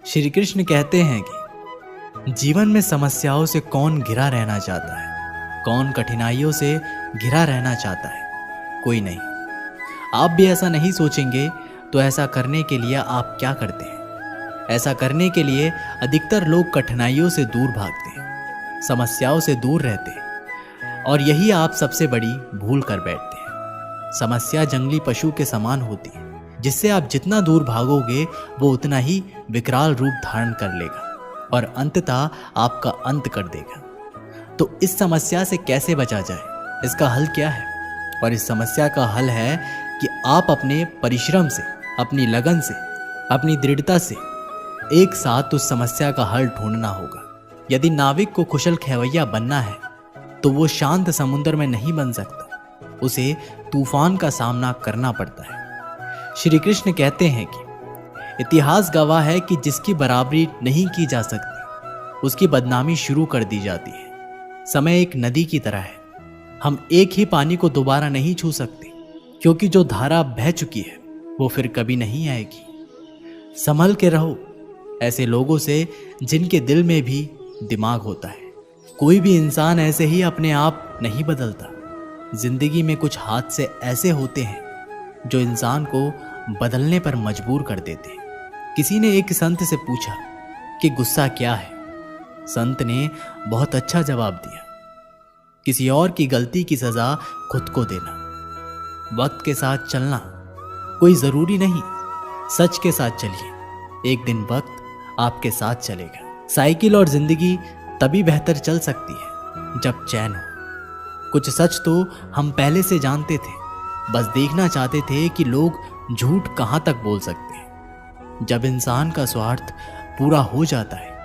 श्री कृष्ण कहते हैं कि जीवन में समस्याओं से कौन घिरा रहना चाहता है, कौन कठिनाइयों से घिरा रहना चाहता है? कोई नहीं। आप भी ऐसा नहीं सोचेंगे तो ऐसा करने के लिए आप क्या करते हैं? ऐसा करने के लिए अधिकतर लोग कठिनाइयों से दूर भागते हैं, समस्याओं से दूर रहते हैं, और यही आप सबसे बड़ी भूल कर बैठते हैं। समस्या जंगली पशु के समान होती है, जिससे आप जितना दूर भागोगे वो उतना ही विकराल रूप धारण कर लेगा और अंततः आपका अंत कर देगा। तो इस समस्या से कैसे बचा जाए? इसका हल क्या है? और इस समस्या का हल है कि आप अपने परिश्रम से, अपनी लगन से, अपनी दृढ़ता से एक साथ उस समस्या का हल ढूंढना होगा। यदि नाविक को कुशल खेवैया बनना है तो वो शांत समुद्र में नहीं बन सकता, उसे तूफान का सामना करना पड़ता है। श्री कृष्ण कहते हैं कि इतिहास गवाह है कि जिसकी बराबरी नहीं की जा सकती उसकी बदनामी शुरू कर दी जाती है। समय एक नदी की तरह है, हम एक ही पानी को दोबारा नहीं छू सकते, क्योंकि जो धारा बह चुकी है वो फिर कभी नहीं आएगी। संभल के रहो ऐसे लोगों से जिनके दिल में भी दिमाग होता है। कोई भी इंसान ऐसे ही अपने आप नहीं बदलता। जिंदगी में कुछ हादसे ऐसे होते हैं जो इंसान को बदलने पर मजबूर कर देते हैं। किसी ने एक संत से पूछा कि गुस्सा क्या है? संत ने बहुत अच्छा जवाब दिया, किसी और की गलती की सजा खुद को देना। वक्त के साथ चलना कोई जरूरी नहीं, सच के साथ चलिए, एक दिन वक्त आपके साथ चलेगा। साइकिल और जिंदगी तभी बेहतर चल सकती है जब चैन हो। कुछ सच तो हम पहले से जानते थे, बस देखना चाहते थे कि लोग झूठ कहां तक बोल सकते हैं। जब इंसान का स्वार्थ पूरा हो जाता है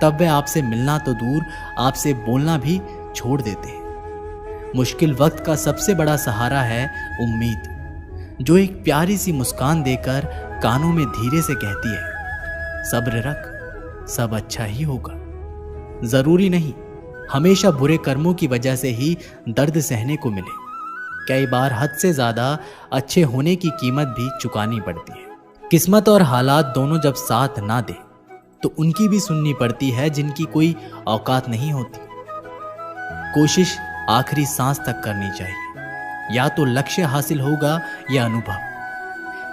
तब वे आपसे मिलना तो दूर, आपसे बोलना भी छोड़ देते हैं। मुश्किल वक्त का सबसे बड़ा सहारा है उम्मीद, जो एक प्यारी सी मुस्कान देकर कानों में धीरे से कहती है, सब्र रख, सब अच्छा ही होगा। जरूरी नहीं हमेशा बुरे कर्मों की वजह से ही दर्द सहने को मिले। कई बार हद से ज्यादा अच्छे होने की कीमत भी चुकानी पड़ती है। किस्मत और हालात दोनों जब साथ ना दे तो उनकी भी सुननी पड़ती है जिनकी कोई औकात नहीं होती। कोशिश आखिरी सांस तक करनी चाहिए, या तो लक्ष्य हासिल होगा या अनुभव।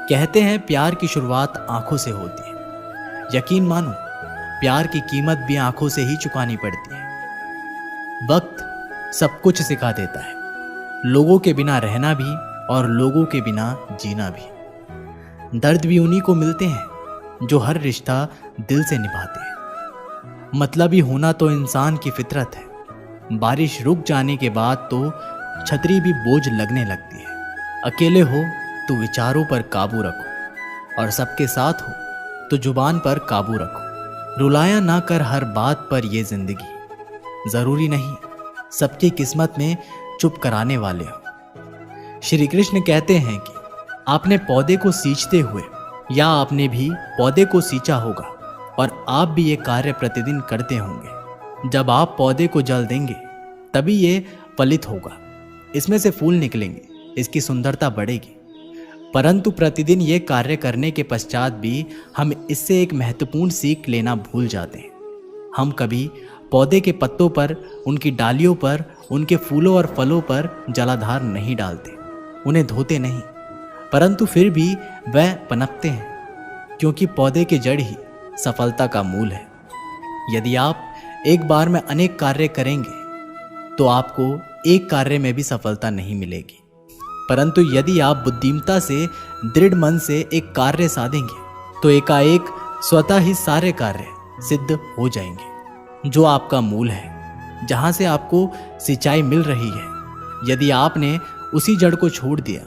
कहते हैं प्यार की शुरुआत आंखों से होती है। यकीन मानो, प्यार की कीमत भी आंखों से ही चुकानी पड़ती है। वक्त सब कुछ सिखा देता है, लोगों के बिना रहना भी और लोगों के बिना जीना भी। दर्द भी उन्हीं को मिलते हैं जो हर रिश्ता दिल से निभाते हैं। मतलबी होना तो इंसान की फितरत है। बारिश रुक जाने के बाद तो छतरी भी बोझ लगने लगती है। अकेले हो तो विचारों पर काबू रखो, और सबके साथ हो तो जुबान पर काबू रखो। रुलाया ना कर हर बात पर ये जिंदगी, जरूरी नहीं सबकी किस्मत में चुप कराने वाले हो। श्री कृष्ण कहते हैं कि आपने पौधे को सींचते हुए या आपने भी पौधे को सींचा होगा, और आप भी ये कार्य प्रतिदिन करते होंगे। जब आप पौधे को जल देंगे तभी ये फलित होगा, इसमें से फूल निकलेंगे, इसकी सुंदरता बढ़ेगी। परंतु प्रतिदिन ये कार्य करने के पश्चात भी हम इससे एक महत्वपूर्ण सीख लेना भूल जाते हैं। हम कभी पौधे के पत्तों पर, उनकी डालियों पर, उनके फूलों और फलों पर जलाधार नहीं डालते, उन्हें धोते नहीं, परंतु फिर भी वह पनपते हैं, क्योंकि पौधे की जड़ ही सफलता का मूल है। यदि आप एक बार में अनेक कार्य करेंगे तो आपको एक कार्य में भी सफलता नहीं मिलेगी, परंतु यदि आप बुद्धिमत्ता से, दृढ़ मन से एक कार्य साधेंगे तो एकाएक स्वतः ही सारे कार्य सिद्ध हो जाएंगे। जो आपका मूल है, जहां से आपको सिंचाई मिल रही है, यदि आपने उसी जड़ को छोड़ दिया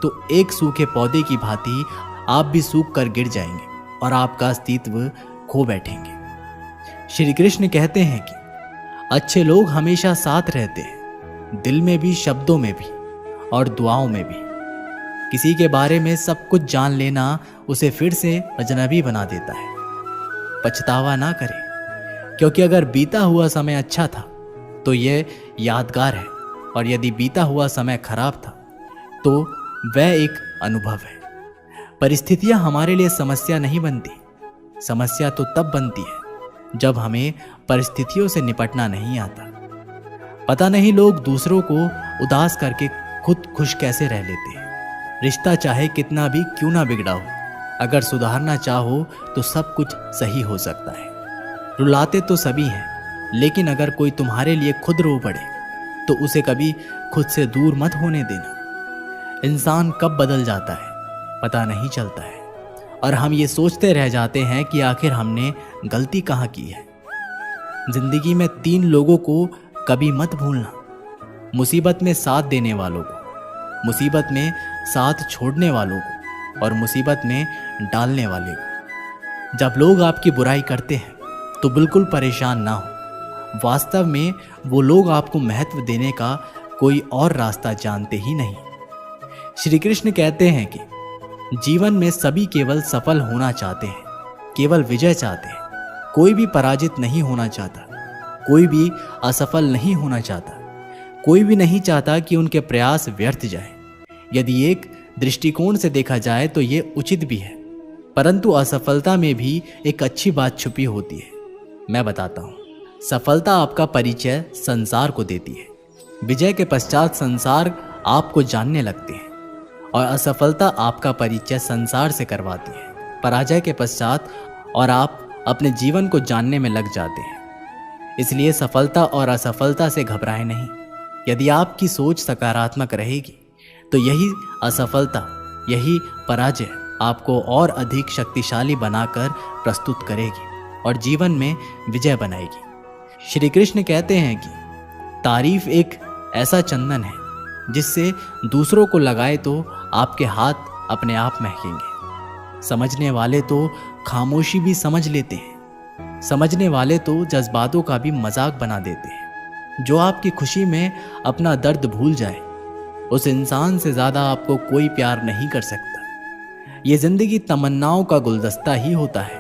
तो एक सूखे पौधे की भांति आप भी सूख कर गिर जाएंगे और आपका अस्तित्व खो बैठेंगे। श्री कृष्ण कहते हैं कि अच्छे लोग हमेशा साथ रहते हैं, दिल में भी, शब्दों में भी और दुआओं में भी। किसी के बारे में सब कुछ जान लेना उसे फिर से अजनबी बना देता है। पछतावा ना करें, क्योंकि अगर बीता हुआ समय अच्छा था तो यह यादगार है, और यदि बीता हुआ समय खराब था तो वह एक अनुभव है। परिस्थितियां हमारे लिए समस्या नहीं बनती, समस्या तो तब बनती है जब हमें परिस्थितियों से निपटना नहीं आता। पता नहीं लोग दूसरों को उदास करके खुद खुश कैसे रह लेते हैं। रिश्ता चाहे कितना भी क्यों ना बिगड़ा हो, अगर सुधारना चाहो तो सब कुछ सही हो सकता है। रुलाते तो सभी हैं, लेकिन अगर कोई तुम्हारे लिए खुद रो पड़े तो उसे कभी खुद से दूर मत होने देना। इंसान कब बदल जाता है पता नहीं चलता है, और हम ये सोचते रह जाते हैं कि आखिर हमने गलती कहाँ की है। जिंदगी में 3 लोगों को कभी मत भूलना, मुसीबत में साथ देने वालों को, मुसीबत में साथ छोड़ने वालों को, और मुसीबत में डालने वाले को। जब लोग आपकी बुराई करते हैं तो बिल्कुल परेशान ना हो। वास्तव में वो लोग आपको महत्व देने का कोई और रास्ता जानते ही नहीं। श्री कृष्ण कहते हैं कि जीवन में सभी केवल सफल होना चाहते हैं, केवल विजय चाहते हैं। कोई भी पराजित नहीं होना चाहता, कोई भी असफल नहीं होना चाहता, कोई भी नहीं चाहता कि उनके प्रयास व्यर्थ जाए। यदि एक दृष्टिकोण से देखा जाए तो ये उचित भी है, परंतु असफलता में भी एक अच्छी बात छुपी होती है। मैं बताता हूँ। सफलता आपका परिचय संसार को देती है। विजय के पश्चात संसार आपको जानने लगते हैं, और असफलता आपका परिचय संसार से करवाती है पराजय के पश्चात, और आप अपने जीवन को जानने में लग जाते हैं। इसलिए सफलता और असफलता से घबराएं नहीं। यदि आपकी सोच सकारात्मक रहेगी तो यही असफलता, यही पराजय आपको और अधिक शक्तिशाली बनाकर प्रस्तुत करेगी और जीवन में विजय बनाएगी। श्री कृष्ण कहते हैं कि तारीफ एक ऐसा चंदन है जिससे दूसरों को लगाए तो आपके हाथ अपने आप महकेंगे। समझने वाले तो खामोशी भी समझ लेते हैं, समझने वाले तो जज्बातों का भी मजाक बना देते हैं। जो आपकी खुशी में अपना दर्द भूल जाए, उस इंसान से ज़्यादा आपको कोई प्यार नहीं कर सकता। ये जिंदगी तमन्नाओं का गुलदस्ता ही होता है।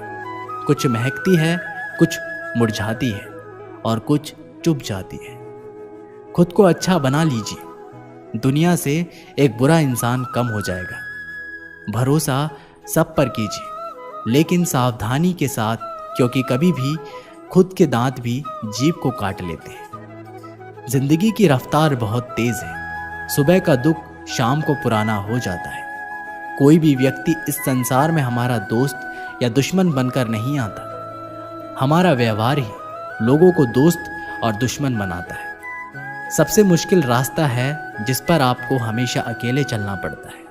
कुछ महकती है, कुछ मुरझाती है, और कुछ चुप जाती है। खुद को अच्छा बना लीजिए, दुनिया से एक बुरा इंसान कम हो जाएगा। भरोसा सब पर कीजिए, लेकिन सावधानी के साथ, क्योंकि कभी भी खुद के दांत भी जीभ को काट लेते हैं। जिंदगी की रफ्तार बहुत तेज है। सुबह का दुख शाम को पुराना हो जाता है। कोई भी व्यक्ति इस संसार में हमारा दोस्त या दुश्मन बनकर नहीं आता। हमारा व्यवहार ही लोगों को दोस्त और दुश्मन बनाता है। सबसे मुश्किल रास्ता है जिस पर आपको हमेशा अकेले चलना पड़ता है,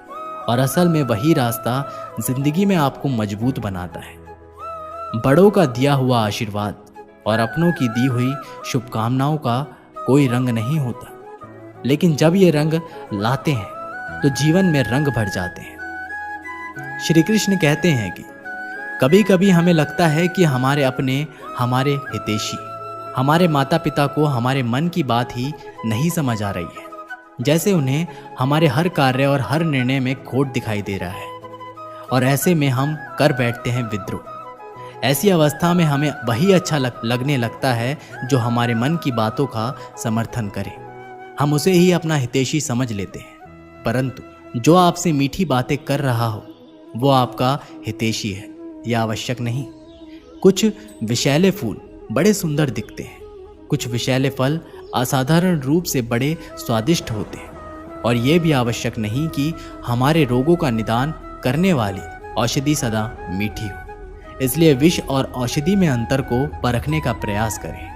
और असल में वही रास्ता जिंदगी में आपको मजबूत बनाता है। बड़ों का दिया हुआ आशीर्वाद और अपनों की दी हुई शुभकामनाओं का कोई रंग नहीं होता, लेकिन जब ये रंग लाते हैं तो जीवन में रंग भर जाते हैं। श्री कृष्ण कहते हैं कि कभी कभी हमें लगता है कि हमारे अपने, हमारे हितैषी, हमारे माता पिता को हमारे मन की बात ही नहीं समझ आ रही है, जैसे उन्हें हमारे हर कार्य और हर निर्णय में खोट दिखाई दे रहा है, और ऐसे में हम कर बैठते हैं विद्रोह। ऐसी अवस्था में हमें वही अच्छा लगने लगता है जो हमारे मन की बातों का समर्थन करे। हम उसे ही अपना हितैषी समझ लेते हैं, परंतु जो आपसे मीठी बातें कर रहा हो वो आपका हितैषी है, यह आवश्यक नहीं। कुछ विषैले फूल बड़े सुंदर दिखते हैं, कुछ विषैले फल असाधारण रूप से बड़े स्वादिष्ट होते हैं, और ये भी आवश्यक नहीं कि हमारे रोगों का निदान करने वाली औषधि सदा मीठी हो। इसलिए विष और औषधि में अंतर को परखने का प्रयास करें।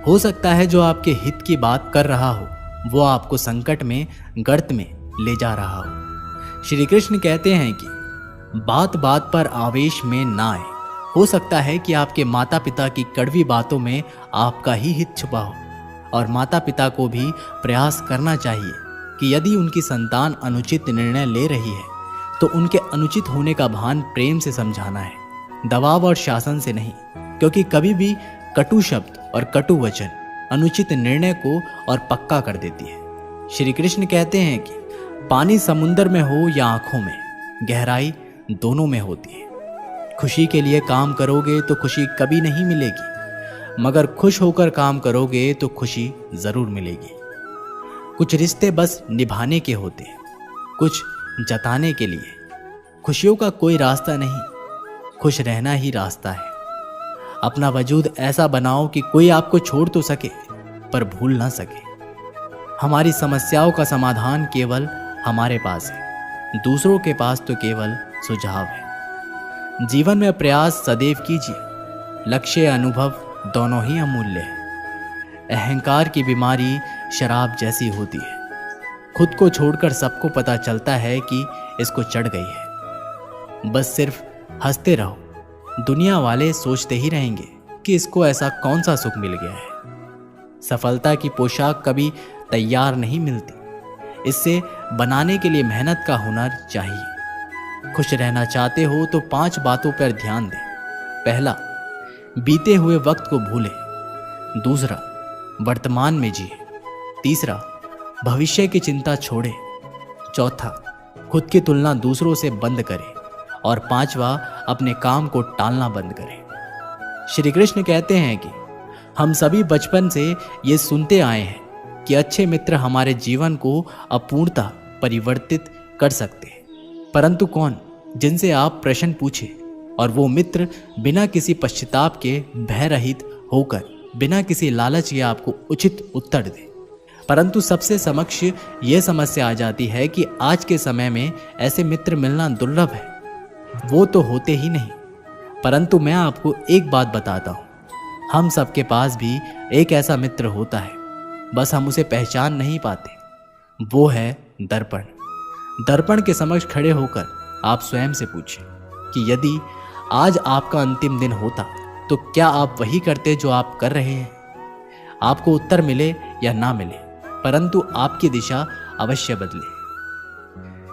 हो सकता है जो आपके हित की बात कर रहा हो वो आपको संकट में, गर्त में ले जा रहा हो। श्री कृष्ण कहते हैं कि बात बात पर आवेश में ना आए। हो सकता है कि आपके माता पिता की कड़वी बातों में आपका ही हित छुपा हो, और माता पिता को भी प्रयास करना चाहिए कि यदि उनकी संतान अनुचित निर्णय ले रही है तो उनके अनुचित होने का भान प्रेम से समझाना है, दबाव और शासन से नहीं, क्योंकि कभी भी कटु शब्द और कटु वचन अनुचित निर्णय को और पक्का कर देती है। श्री कृष्ण कहते हैं कि पानी समुंदर में हो या आंखों में, गहराई दोनों में होती है। खुशी के लिए काम करोगे तो खुशी कभी नहीं मिलेगी, मगर खुश होकर काम करोगे तो खुशी जरूर मिलेगी। कुछ रिश्ते बस निभाने के होते हैं, कुछ जताने के लिए। खुशियों का कोई रास्ता नहीं, खुश रहना ही रास्ता है। अपना वजूद ऐसा बनाओ कि कोई आपको छोड़ तो सके पर भूल ना सके। हमारी समस्याओं का समाधान केवल हमारे पास है, दूसरों के पास तो केवल सुझाव है। जीवन में प्रयास सदैव कीजिए, लक्ष्य अनुभव दोनों ही अमूल्य है। अहंकार की बीमारी शराब जैसी होती है, खुद को छोड़कर सबको पता चलता है कि इसको चढ़ गई है। बस सिर्फ हंसते रहो, दुनिया वाले सोचते ही रहेंगे कि इसको ऐसा कौन सा सुख मिल गया है। सफलता की पोशाक कभी तैयार नहीं मिलती, इससे बनाने के लिए मेहनत का हुनर चाहिए। खुश रहना चाहते हो तो 5 बातों पर ध्यान दें। पहला, बीते हुए वक्त को भूलें। दूसरा, वर्तमान में जिए। तीसरा, भविष्य की चिंता छोड़ें। चौथा, खुद की तुलना दूसरों से बंद करें। और 5वां, अपने काम को टालना बंद करें। श्री कृष्ण कहते हैं कि हम सभी बचपन से ये सुनते आए हैं कि अच्छे मित्र हमारे जीवन को अपूर्णता परिवर्तित कर सकते हैं। परंतु कौन, जिनसे आप प्रश्न पूछे और वो मित्र बिना किसी पश्चाताप के भय रहित होकर बिना किसी लालच के आपको उचित उत्तर दे। परंतु सबसे समक्ष ये समस्या आ जाती है कि आज के समय में ऐसे मित्र मिलना दुर्लभ है, वो तो होते ही नहीं। परंतु मैं आपको एक बात बताता हूँ, हम सबके पास भी एक ऐसा मित्र होता है, बस हम उसे पहचान नहीं पाते। वो है दर्पण। दर्पण के समक्ष खड़े होकर आप स्वयं से पूछें कि यदि आज आपका अंतिम दिन होता तो क्या आप वही करते जो आप कर रहे हैं। आपको उत्तर मिले या ना मिले, परंतु आपकी दिशा अवश्य बदले।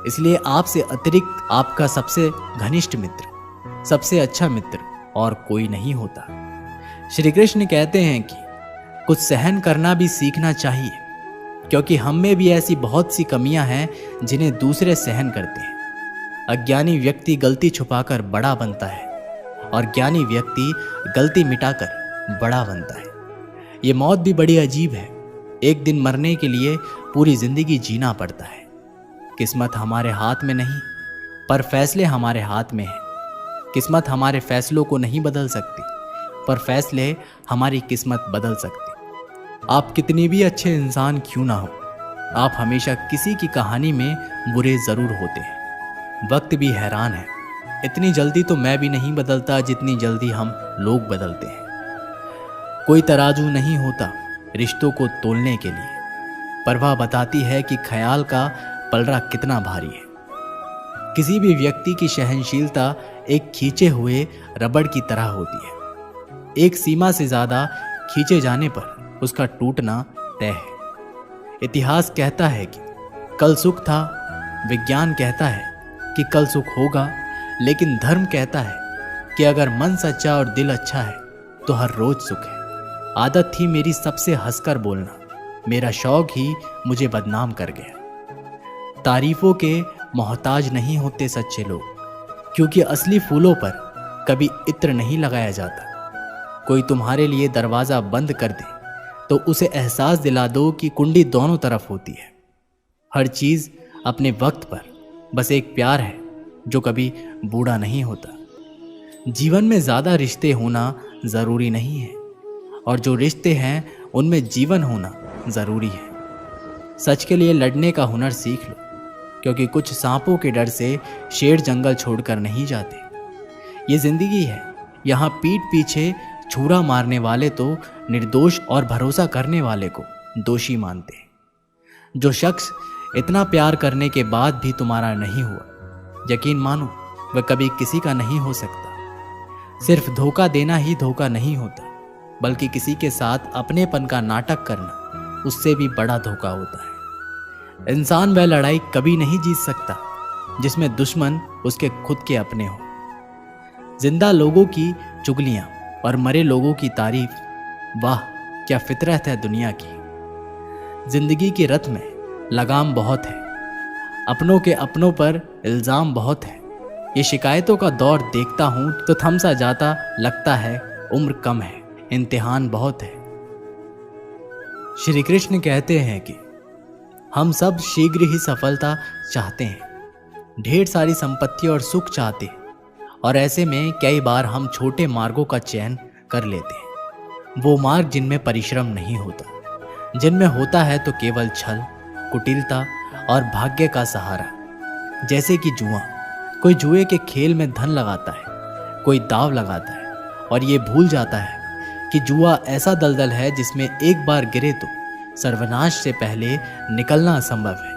इसलिए आपसे अतिरिक्त आपका सबसे घनिष्ठ मित्र, सबसे अच्छा मित्र और कोई नहीं होता। श्री कृष्ण कहते हैं कि कुछ सहन करना भी सीखना चाहिए, क्योंकि हम में भी ऐसी बहुत सी कमियां हैं जिन्हें दूसरे सहन करते हैं। अज्ञानी व्यक्ति गलती छुपाकर बड़ा बनता है और ज्ञानी व्यक्ति गलती मिटाकर बड़ा बनता है। ये मौत भी बड़ी अजीब है। एक दिन मरने के लिए पूरी जिंदगी जीना पड़ता है। किस्मत हमारे हाथ में नहीं, पर फैसले हमारे हाथ में हैं। किस्मत हमारे फैसलों को नहीं बदल सकती, पर फैसले हमारी किस्मत बदल सकती। आप कितनी भी अच्छे इंसान क्यों ना हो, आप हमेशा किसी की कहानी में बुरे जरूर होते हैं। वक्त भी हैरान है, इतनी जल्दी तो मैं भी नहीं बदलता जितनी जल्दी हम लोग बदलते हैं। कोई तराजू नहीं होता रिश्तों को तोलने के लिए, पर वह बताती है कि ख्याल का पलड़ा कितना भारी है। किसी भी व्यक्ति की सहनशीलता एक खींचे हुए रबड़ की तरह होती है। एक सीमा से ज्यादा खींचे जाने पर उसका टूटना तय है। इतिहास कहता है कि कल सुख था, विज्ञान कहता है कि कल सुख होगा, लेकिन धर्म कहता है कि अगर मन सच्चा और दिल अच्छा है तो हर रोज सुख है। आदत थी मेरी सबसे हंसकर बोलना, मेरा शौक ही मुझे बदनाम कर गया। तारीफों के मोहताज नहीं होते सच्चे लोग, क्योंकि असली फूलों पर कभी इत्र नहीं लगाया जाता। कोई तुम्हारे लिए दरवाजा बंद कर दे तो उसे एहसास दिला दो कि कुंडी दोनों तरफ होती है। हर चीज अपने वक्त पर, बस एक प्यार है जो कभी बूढ़ा नहीं होता। जीवन में ज्यादा रिश्ते होना जरूरी नहीं है, और जो रिश्ते हैं उनमें जीवन होना जरूरी है। सच के लिए लड़ने का हुनर सीख लो, क्योंकि कुछ सांपों के डर से शेर जंगल छोड़कर नहीं जाते। ये जिंदगी है, यहाँ पीठ पीछे छुरा मारने वाले तो निर्दोष और भरोसा करने वाले को दोषी मानते हैं। जो शख्स इतना प्यार करने के बाद भी तुम्हारा नहीं हुआ, यकीन मानो वह कभी किसी का नहीं हो सकता। सिर्फ धोखा देना ही धोखा नहीं होता, बल्कि किसी के साथ अपनेपन का नाटक करना उससे भी बड़ा धोखा होता है। इंसान वह लड़ाई कभी नहीं जीत सकता जिसमें दुश्मन उसके खुद के अपने हो। जिंदा लोगों की चुगलियां और मरे लोगों की तारीफ, वाह क्या फितरत है दुनिया की। जिंदगी के रथ में लगाम बहुत है, अपनों के अपनों पर इल्जाम बहुत है। ये शिकायतों का दौर देखता हूं तो थम सा जाता लगता है, उम्र कम है, इम्तिहान बहुत है। श्री कृष्ण कहते हैं कि हम सब शीघ्र ही सफलता चाहते हैं, ढेर सारी संपत्ति और सुख चाहते हैं, और ऐसे में कई बार हम छोटे मार्गों का चयन कर लेते हैं, वो मार्ग जिनमें परिश्रम नहीं होता, जिनमें होता है तो केवल छल, कुटिलता और भाग्य का सहारा। जैसे कि जुआ, कोई जुए के खेल में धन लगाता है, कोई दाव लगाता है और ये भूल जाता है कि जुआ ऐसा दलदल है जिसमें एक बार गिरे तो सर्वनाश से पहले निकलना असंभव है।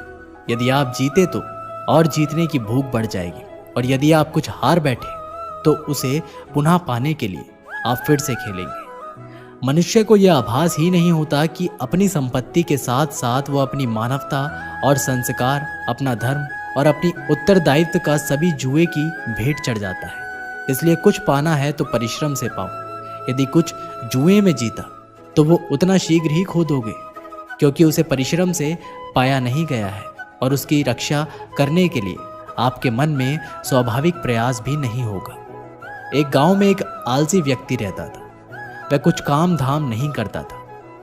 यदि आप जीते तो और जीतने की भूख बढ़ जाएगी, और यदि आप कुछ हार बैठे तो उसे पुनः पाने के लिए आप फिर से खेलेंगे। मनुष्य को यह आभास ही नहीं होता कि अपनी संपत्ति के साथ साथ वो अपनी मानवता और संस्कार, अपना धर्म और अपनी उत्तरदायित्व का सभी जुए की भेंट चढ़ जाता है। इसलिए कुछ पाना है तो परिश्रम से पाओ। यदि कुछ जुए में जीता तो वो उतना शीघ्र ही खो दोगे, क्योंकि उसे परिश्रम से पाया नहीं गया है और उसकी रक्षा करने के लिए आपके मन में स्वाभाविक प्रयास भी नहीं होगा। एक गांव में एक आलसी व्यक्ति रहता था। वह कुछ काम धाम नहीं करता था,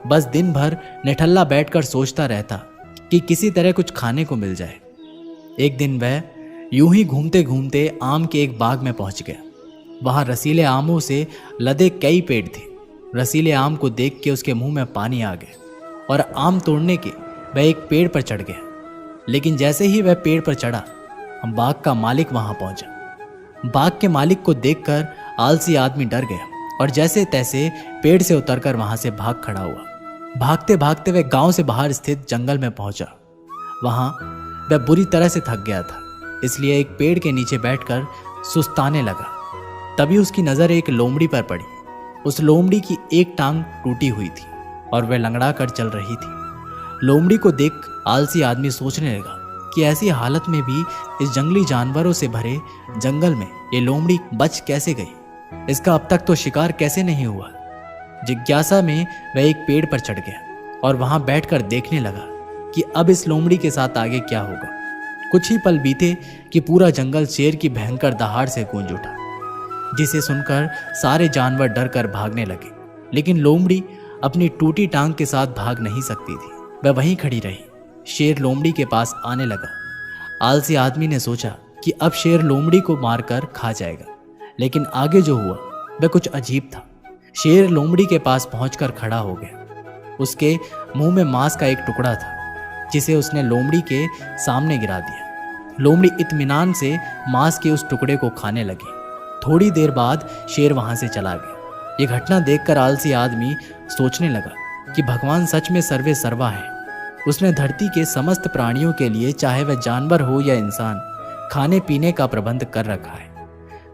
बस दिन भर निठल्ला बैठकर सोचता रहता कि किसी तरह कुछ खाने को मिल जाए। एक दिन वह यूं ही घूमते घूमते आम के एक बाग में पहुंच गया। वहां रसीले आमों से लदे कई पेड़ थे। रसीले आम को देख के उसके मुंह में पानी आ गया और आम तोड़ने के वह एक पेड़ पर चढ़ गया। लेकिन जैसे ही वह पेड़ पर चढ़ा, बाग का मालिक वहां पहुंचा। बाग के मालिक को देखकर आलसी आदमी डर गया और जैसे तैसे पेड़ से उतरकर वहां से भाग खड़ा हुआ। भागते भागते वह गांव से बाहर स्थित जंगल में पहुंचा। वहां वह बुरी तरह से थक गया था, इसलिए एक पेड़ के नीचे बैठकर सुस्ताने लगा। तभी उसकी नजर एक लोमड़ी पर पड़ी। उस लोमड़ी की एक टांग टूटी हुई थी और वह लंगड़ा कर चल रही थी। लोमड़ी को देख आलसी आदमी सोचने लगा कि ऐसी हालत में भी इस जंगली जानवरों से भरे जंगल में ये लोमड़ी बच कैसे गई, इसका अब तक तो शिकार कैसे नहीं हुआ। जिज्ञासा में वह एक पेड़ पर चढ़ गया और वहां बैठकर देखने लगा कि अब इस लोमड़ी के साथ आगे क्या होगा। कुछ ही पल बीते कि पूरा जंगल शेर की भयंकर दहाड़ से गूंज उठा, जिसे सुनकर सारे जानवर डर कर भागने लगे। लेकिन लोमड़ी अपनी टूटी टांग के साथ भाग नहीं सकती थी, वह वहीं खड़ी रही। शेर लोमड़ी के पास आने लगा। आलसी आदमी ने सोचा कि अब शेर लोमड़ी को मारकर खा जाएगा, लेकिन आगे जो हुआ वह कुछ अजीब था। शेर लोमड़ी के पास पहुंचकर खड़ा हो गया। उसके मुंह में मांस का एक टुकड़ा था, जिसे उसने लोमड़ी के सामने गिरा दिया। लोमड़ी इत्मीनान से मांस के उस टुकड़े को खाने लगी। थोड़ी देर बाद शेर वहां से चला गया। ये घटना देखकर आलसी आदमी सोचने लगा कि भगवान सच में सर्वे सर्वा है। उसने धरती के समस्त प्राणियों के लिए, चाहे वह जानवर हो या इंसान, खाने पीने का प्रबंध कर रखा है।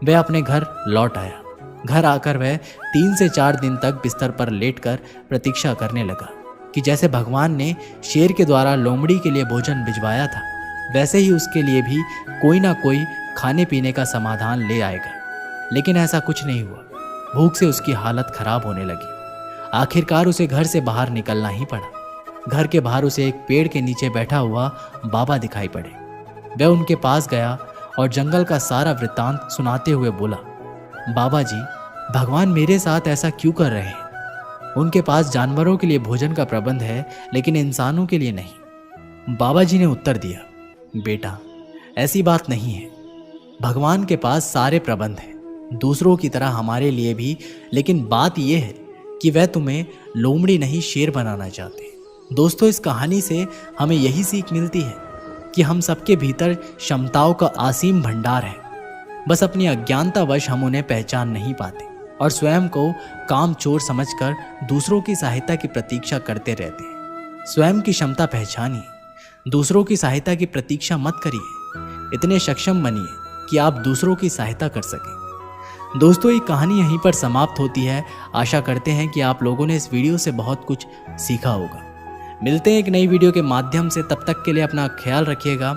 वह अपने घर लौट आया। घर आकर वह 3 से 4 दिन तक बिस्तर पर लेटकर प्रतीक्षा करने लगा कि जैसे भगवान ने शेर के द्वारा लोमड़ी के लिए भोजन भिजवाया था, वैसे ही उसके लिए भी कोई ना कोई खाने पीने का समाधान ले आएगा। लेकिन ऐसा कुछ नहीं हुआ। भूख से उसकी हालत खराब होने लगी। आखिरकार उसे घर से बाहर निकलना ही पड़ा। घर के बाहर उसे एक पेड़ के नीचे बैठा हुआ बाबा दिखाई पड़े। वह उनके पास गया और जंगल का सारा वृत्तांत सुनाते हुए बोला, बाबा जी, भगवान मेरे साथ ऐसा क्यों कर रहे हैं? उनके पास जानवरों के लिए भोजन का प्रबंध है, लेकिन इंसानों के लिए नहीं। बाबा जी ने उत्तर दिया, बेटा, ऐसी बात नहीं है। भगवान के पास सारे प्रबंध हैं, दूसरों की तरह हमारे लिए भी, लेकिन बात यह है कि वह तुम्हें लोमड़ी नहीं शेर बनाना चाहते। दोस्तों, इस कहानी से हमें यही सीख मिलती है कि हम सबके भीतर क्षमताओं का असीम भंडार है। बस अपनी अज्ञानतावश हम उन्हें पहचान नहीं पाते और स्वयं को कामचोर समझकर दूसरों की सहायता की प्रतीक्षा करते रहते हैं। स्वयं की क्षमता पहचानिए, दूसरों की सहायता की प्रतीक्षा मत करिए। इतने सक्षम बनिए कि आप दूसरों की सहायता कर सकें। दोस्तों, ये कहानी यहीं पर समाप्त होती है। आशा करते हैं कि आप लोगों ने इस वीडियो से बहुत कुछ सीखा होगा। मिलते हैं एक नई वीडियो के माध्यम से। तब तक के लिए अपना ख्याल रखिएगा।